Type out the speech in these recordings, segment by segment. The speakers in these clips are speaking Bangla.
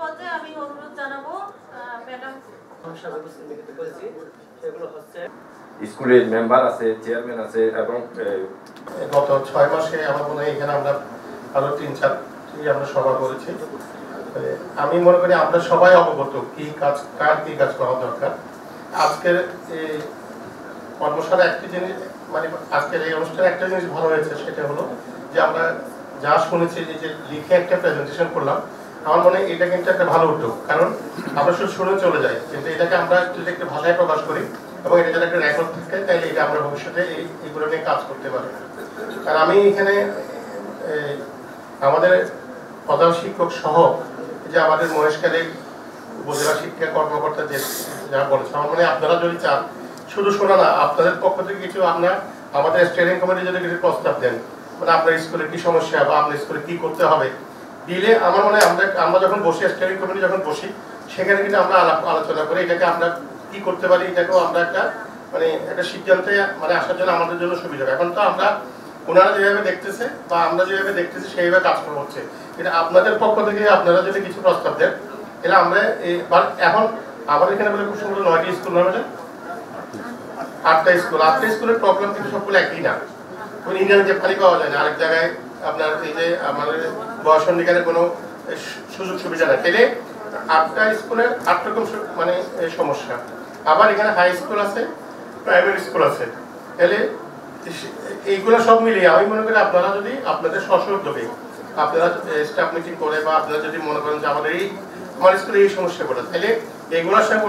পর্যায়ে আমি অনুরোধ জানাবো ম্যাডাম করেছি সেগুলো হচ্ছে স্কুলের মেম্বার আছে, চেয়ারম্যান আছে এবং গত 6 মাসে আমার মনে হয় এখানে আমরা আরো 3-4টি আমরা সভা করেছি। আমি মনে করি আমরা সবাই অবগত কি কাজ করা দরকার। আজকের এই কর্মশালা একটি জিনিস মানে আজকের এই অনুষ্ঠানে একটা জিনিস ভালো হয়েছে, সেটা হলো যে আমরা যা শুনেছি যে লিখে একটা প্রেজেন্টেশন করলাম, আমার মনে হয় এটা কিন্তু একটা ভালো উদ্যোগ। কারণ আমরা শুধু শুনে চলে যাই, কিন্তু এটাকে আমরা যদি একটু ভাষায় প্রকাশ করি এবং এটা যদি একটা রেকর্ড থাকে, তাহলে এটা আমরা ভবিষ্যতে এইগুলো নিয়ে কাজ করতে পারি। আর আমি এখানে আমাদের প্রধান শিক্ষক সহ যে আমাদের মহেশখালী উপজেলা শিক্ষা কর্মকর্তা যে যারা বলেছে, আমার মনে হয় আপনারা যদি চান শুধু শোনা না, আপনাদের পক্ষ থেকে কিছু আমাদের স্টিয়ারিং কমিটি যদি কিছু প্রস্তাব দেন, মানে আপনার স্কুলে কি সমস্যা বা আপনার স্কুলে কি করতে হবে দিলে, আমার মনে হয় আমরা যখন বসি স্টিয়ারিং কমিটি যখন বসি, সেখানে কিন্তু আমরা আলোচনা করি এটাকে আমরা কি করতে পারি, এটাকেও আমরা একটা সিদ্ধান্তে আসার জন্য আমাদের জন্য সুবিধা হবে। এখন তো আমরা ওনারা যেভাবে দেখতেছে বা আমরা যেভাবে দেখতেছি সেইভাবে কাজকর্ম হচ্ছে, এটা আপনাদের পক্ষ থেকে আপনারা যদি কিছু প্রস্তাব দেন, তাহলে আমরা এখন আমাদের এখানে বলে খুব সুন্দর 9টি স্কুল নয়, 8টা স্কুলের প্রবলেম কিন্তু সবগুলো একই না। ইন্ডিয়ান যে পানি পাওয়া যায় না, আরেক জায়গায় আপনার এই যে আমাদের বয়সন্ধিকারে কোনো সুযোগ সুবিধা নেই, তাহলে 8টা স্কুলের 8 রকম সমস্যা। আবার এখানে হাই স্কুল আছে, প্রাইভেট স্কুল আছে, তাহলে এইগুলো সব মিলিয়ে আমি মনে করি আপনারা যদি আপনাদের স্ব-উদ্যোগে আপনারা স্টাফ মিটিং করে বা আপনারা যদি মনে করেন যে আমার স্কুলে এই সমস্যাগুলো, তাহলে এইগুলোর সঙ্গে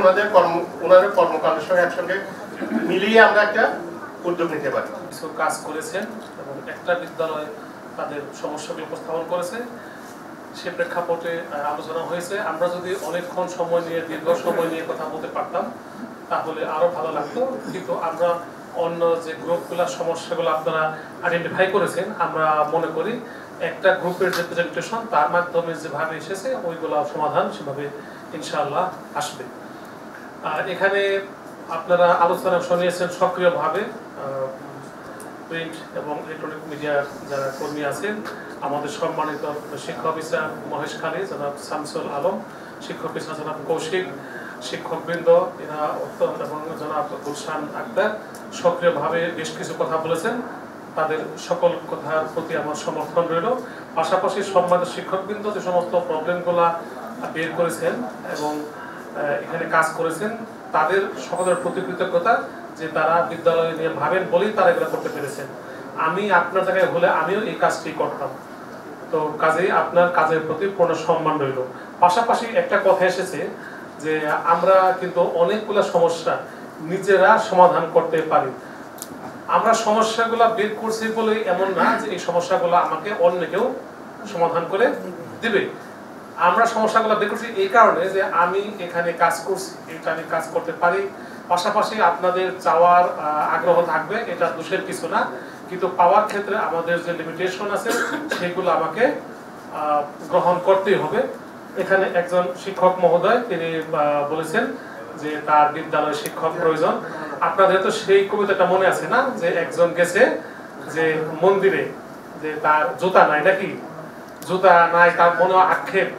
ওনাদের কর্মকাণ্ডের সঙ্গে একসঙ্গে মিলিয়ে আমরা একটা উদ্যোগ নিতে পারি। কিছু কাজ করেছেন এবং একটা বিদ্যালয় তাদের সমস্যাগুলো উপস্থাপন করেছে, সে প্রেক্ষাপটে আলোচনা হয়েছে। আমরা যদি অনেকক্ষণ সময় নিয়ে দীর্ঘ সময় নিয়ে কথা বলতে পারতাম তাহলে আরো ভালো লাগতো, কিন্তু আমরা অন্য যে গ্রুপগুলোর সমস্যাগুলো আপনারা আইডেন্টিফাই করেছেন, আমরা মনে করি একটা গ্রুপের যে প্রেজেন্টেশন তার মাধ্যমে যেভাবে এসেছে ওইগুলো সমাধান সেভাবে ইনশাআল্লাহ আসবে। আর এখানে আপনারা আলোচনা শুনিয়েছেন সক্রিয়ভাবে, প্রিন্ট এবং ইলেকট্রনিক মিডিয়ার যারা কর্মী আছেন, আমাদের সম্মানিত শিক্ষা অফিসার মহেশখালী জনাব শামসুল আলম, শিক্ষক অফিসার জনাব কৌশিক, শিক্ষকবৃন্দ এরা অত্যন্ত এবং জনাব গুলশান আক্তার সক্রিয়ভাবে বেশ কিছু কথা বলেছেন। তাদের সকল কথার প্রতি আমার সমর্থন রইল। পাশাপাশি সম্মানিত শিক্ষকবৃন্দ যে সমস্ত প্রবলেমগুলো বের করেছেন এবং এখানে কাজ করেছেন, তাদের সকলের প্রতি কৃতজ্ঞতা যে তারা বিদ্যালয় নিয়ে ভাবেন বলেই তারা এগুলো করতে পেরেছেন। আমি আপনার জায়গায় হলে আমিও এই কাজটি করতাম। তো কাজেই আপনার কাজের প্রতি পূর্ণ সম্মান রইল। পাশাপাশি একটা কথা এসেছে যে আমরা কিন্তু অনেকগুলো সমস্যা নিজেরা সমাধান করতে পারি। আমরা সমস্যাগুলো বের করছি বলেই এমন না যে এই সমস্যাগুলো আমাকে অন্য কেউ সমাধান করে দিবে। আমরা সমস্যাগুলো বের করছি এই কারণে যে আমি এখানে কাজ করছি, এটা আমি কাজ করতে পারি। পাশাপাশি আপনাদের চাওয়ার আগ্রহ থাকবে, এটা দোষের কিছু না, কিন্তু পাওয়ার ক্ষেত্রে আমাদের যে লিমিটেশন আছে সেগুলো আমাকে গ্রহণ করতেই হবে। এখানে একজন শিক্ষক মহোদয় তিনি বলেছেন যে তার বিদ্যালয়ে শিক্ষক প্রয়োজন। আপনাদের তো সেই কবিতাটা মনে আছে না, যে একজন গেছে যে মন্দিরে, যে তার জুতা নাই, নাকি জুতা নাই, তার মনে আক্ষেপ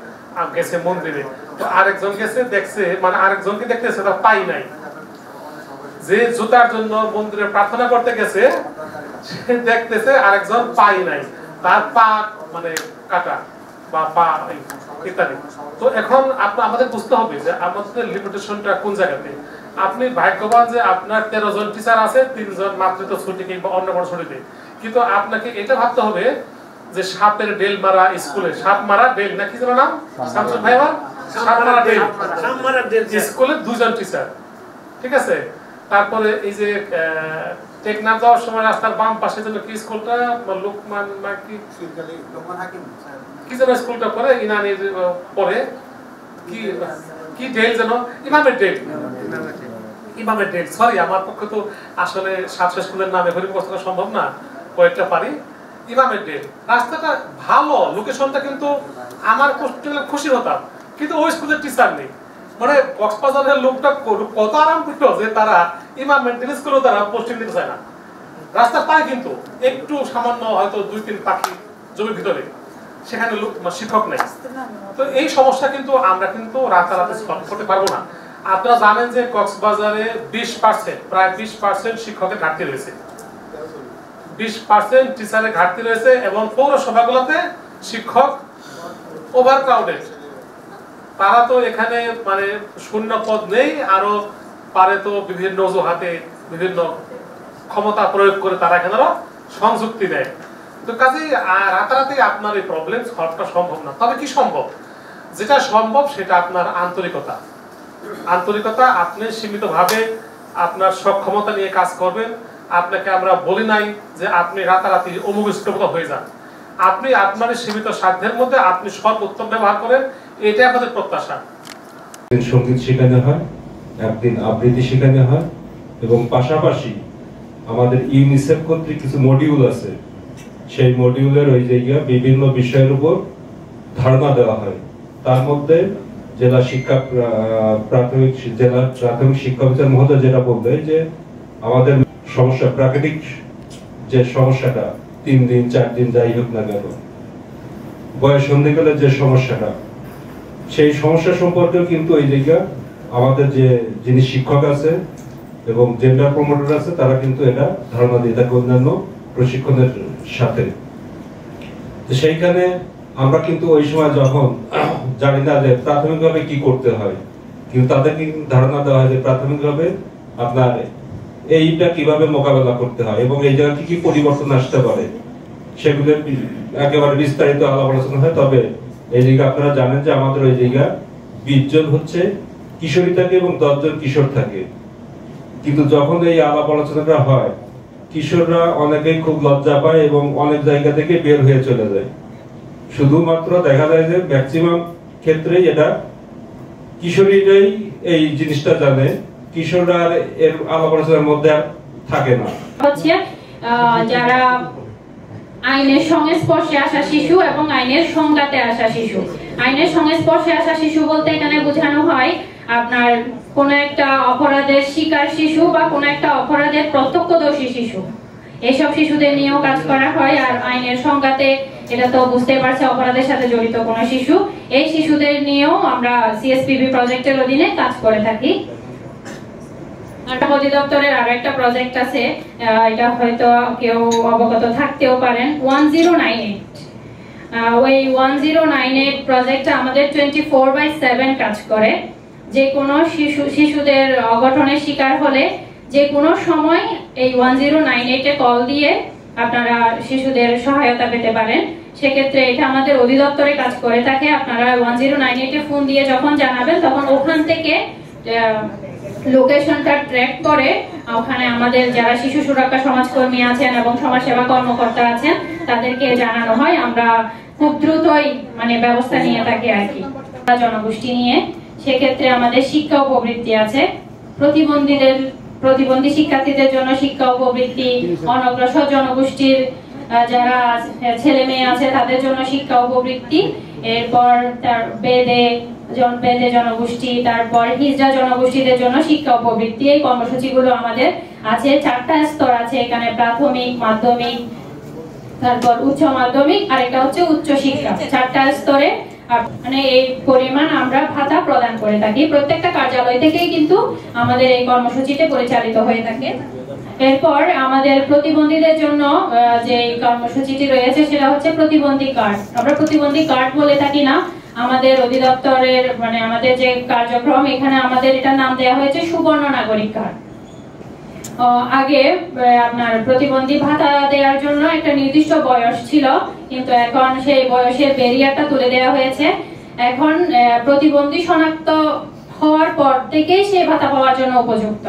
গেছে মন্দিরে, তো আরেকজন গেছে দেখছে, আরেকজনকে দেখতেছে তার পাই নাই। যে জুতার জন্য মন্দিরে প্রার্থনা করতে গেছে সে দেখতেছে আরেকজন পাই নাই, তার পা কাটা বা পা ইত্যাদি। তো এখন আমাদের বুঝতে হবে যে আমাদের লিমিটেশনটা কোন জায়গাতে। আপনি ভাগ্যবান যে আপনার 13 জন টিচার আছে, 3 জন মাতৃত্ব ছুটি কিংবা অন্য কোনো ছুটিতে, কিন্তু আপনাকে এটা ভাবতে হবে যে সাপের ডেল মারা স্কুলে, সাপ মারা ডেল না কি যেন নাম শামসুল ভাই, সাপ মারা ডেল স্কুলে 2 জন টিচার, ঠিক আছে। তারপরে এই যে টেকনাফ যাওয়ার সময় রাস্তার বাম পাশে যেন কি স্কুলটা, লোকমান না কি যেন স্কুলটা পরে ইনানির পরে কি ডেল যেন, ইমামের ডেল, সরি আমার পক্ষে তো আসলে 7 স্কুলের নামে হরিমুখস্থ করা সম্ভব না, কয়েকটা পারি। ইমামের ডেল রাস্তাটা ভালো, লোকেশনটা কিন্তু আমার খুশি হতাম, কিন্তু ওই স্কুলের টিচার নেই। কক্সবাজারের লোকটা কত আরাম করতো যে তারা ইমামের ডেল স্কুলেও তারা পোস্টিং দিতে চায় না। রাস্তা পায় কিন্তু একটু সামান্য হয়তো 2-3 পাখি জমির ভিতরে, সেখানে শিক্ষক নেই। তো এই সমস্যা কিন্তু আমরা কিন্তু রাতারাতি সলভ করতে পারবো না। আপনারা জানেন যে কক্সবাজারে 20% প্রায় 20% শিক্ষকের ঘাটতি রয়েছে, 20% টিচারের ঘাটতি রয়েছে এবং পৌরসভাগুলোতে শিক্ষক ওভারক্রাউডেড। তারা তো এখানে মানে শূন্য পদ নেই, আরো পারে তো বিভিন্ন অজুহাতে বিভিন্ন ক্ষমতা প্রয়োগ করে তারা এখানে সংযুক্তি দেয়। তো কাজেই রাতারাতি আপনার এই প্রবলেম সলভটা সম্ভব না। তবে কি সম্ভব? যেটা সম্ভব সেটা আপনার আন্তরিকতা। আপনি সীমিতভাবে আপনার সক্ষমতা নিয়ে কাজ করবেন। আপনাকে আমরা বলি নাই যে আপনি রাতারাতি অমুখস্থ হয়ে যান। আপনি আপনার সীমিত সাধ্যের মধ্যে আপনি সর্বোত্তম ব্যবহার করেন, এটাই আমাদের প্রত্যাশা। সঙ্গীত শেখানো হয়, একদিন আবৃত্তি শেখানো হয় এবং পাশাপাশি আমাদের ইউনিসেফ কর্তৃক কিছু মডিউল আছে, সেই মডিউলের ওই জায়গায় বিভিন্ন বিষয়ের উপর ধারণা দেওয়া হয়। তার মধ্যে জেলা প্রাথমিক শিক্ষা অফিসার মহোদয় যেটা বলবে যে আমাদের সমস্যা প্রাকৃতিক যে সমস্যাটা 3 দিন 4 দিন যাই হোক না কেন, বয়স সন্ধিকালের যে সমস্যাটা, সেই সমস্যা সম্পর্কেও কিন্তু এই জায়গা আমাদের যিনি শিক্ষক আছে এবং জেন্ডার প্রমোটার আছে তারা কিন্তু এটা ধারণা দিয়ে থাকে অন্যান্য প্রশিক্ষণের সাথে। সেইখানে আমরা কিন্তু ওই সময় যখন জানি না যে প্রাথমিকভাবে কি করতে হয়, কিন্তু তাদেরকে ধারণা দেওয়া হয় যে প্রাথমিকভাবে আপনার এইটা কিভাবে মোকাবেলা করতে হয় এবং এই জায়গায় কি কি পরিবর্তন আসতে পারে সেগুলোর একেবারে বিস্তারিত আলাপ আলোচনা হয়। তবে এই জায়গায় আপনারা জানেন যে আমাদের ওই জায়গায় 20 জন হচ্ছে কিশোরী থাকে এবং 10 জন কিশোর থাকে, কিন্তু যখন এই আলাপ আলোচনাটা হয় কিশোররা অনেকেই খুব লজ্জা পায় এবং অনেক জায়গা থেকে বের হয়ে চলে যায়। শুধুমাত্র দেখা যায় যে ম্যাক্সিমাম ক্ষেত্রেই এটা কিশোরীরাই এই জিনিসটা জানে, কিশোররা এর আলাপ আলোচনার মধ্যে থাকে না। হচ্ছে যারা আইনের সংস্পর্শে আসা শিশু এবং আইনের সংঘাতে আসা শিশু। আইনের সংস্পর্শে আসা শিশু বলতে এখানে বোঝানো হয় আপনার কোন একটা অপরাধের শিকার শিশু বা কোন একটা অপরাধের প্রত্যক্ষদর্শী শিশু, এইসব শিশুদের নিয়েও কাজ করা হয়। আর আইনের সংঘাতে এটা তো বুঝতে পারছে অপরাধের সাথে জড়িত কোন শিশু, এই শিশুদের নিয়েও আমরা সিএসপিবি প্রজেক্টের অধীনে কাজ করে থাকি। অধিদপ্তরের আরো একটা প্রজেক্ট আছে, এটা হয়তো কেউ অবগত থাকতেও পারেন, 1098। ওই 1098 প্রজেক্টটা আমাদের 24/7 কাজ করে। যে কোনো শিশুদের অঘটনের শিকার হলে যে কোনো সময় এই 1098-এ কল দিয়ে আপনারা শিশুদের সহায়তা পেতে পারেন। সেক্ষেত্রে এটা আমাদের অধিদপ্তরে কাজ করে থাকে। আপনারা 1098-এ ফোন দিয়ে যখন জানাবেন তখন ওখান থেকে লোকেশনটা ট্র্যাক করে ওখানে আমাদের যারা শিশু সুরক্ষা সমাজকর্মী আছেন এবং সমাজসেবা কর্মকর্তা আছেন তাদেরকে জানানো হয়। আমরা খুব দ্রুতই মানে ব্যবস্থা নিয়ে থাকি আর কি। জনগোষ্ঠী নিয়ে সেক্ষেত্রে আমাদের শিক্ষা উপবৃত্তি আছে, প্রতিবন্ধী শিক্ষার্থীদের জন্য শিক্ষা উপবৃত্তি, অনগ্রসর জনগোষ্ঠীর যারা ছেলে মেয়ে আছে তাদের জন্য শিক্ষা উপবৃত্তি, এরপর তার বেদে জনগোষ্ঠী, তারপর হিজড়া জনগোষ্ঠীদের জন্য শিক্ষা উপবৃত্তি। এই কর্মসূচিগুলো আমাদের আছে। 4টা স্তর আছে এখানে, প্রাথমিক, মাধ্যমিক, তারপর উচ্চ মাধ্যমিক, আর এটা হচ্ছে উচ্চ শিক্ষা। 4টা স্তরে মানে এই পরিমাণ আমরা ভাতা প্রদান করে থাকি। প্রত্যেকটা কার্যালয় থেকেই কিন্তু আমাদের এই কর্মসূচিতে পরিচালিত হয়ে থাকে। এরপর আমাদের প্রতিবন্ধীদের জন্য যে কর্মসূচিটি রয়েছে সেটা হচ্ছে প্রতিবন্ধী কার্ড। আমরা প্রতিবন্ধী কার্ড বলে থাকি না, আমাদের অধিদপ্তরের মানে আমাদের যে কার্যক্রম এখানে আমাদের এটা নাম দেওয়া হয়েছে সুবর্ণ নাগরিক কার্ড। আগে আপনার প্রতিবন্ধী ভাতা দেওয়ার জন্য একটা নির্দিষ্ট বয়স ছিল, কিন্তু এখন সেই বয়সের ব্যারিয়ারটা তুলে দেওয়া হয়েছে। এখন প্রতিবন্ধী শনাক্ত হওয়ার পর থেকেই সে ভাতা পাওয়ার জন্য উপযুক্ত।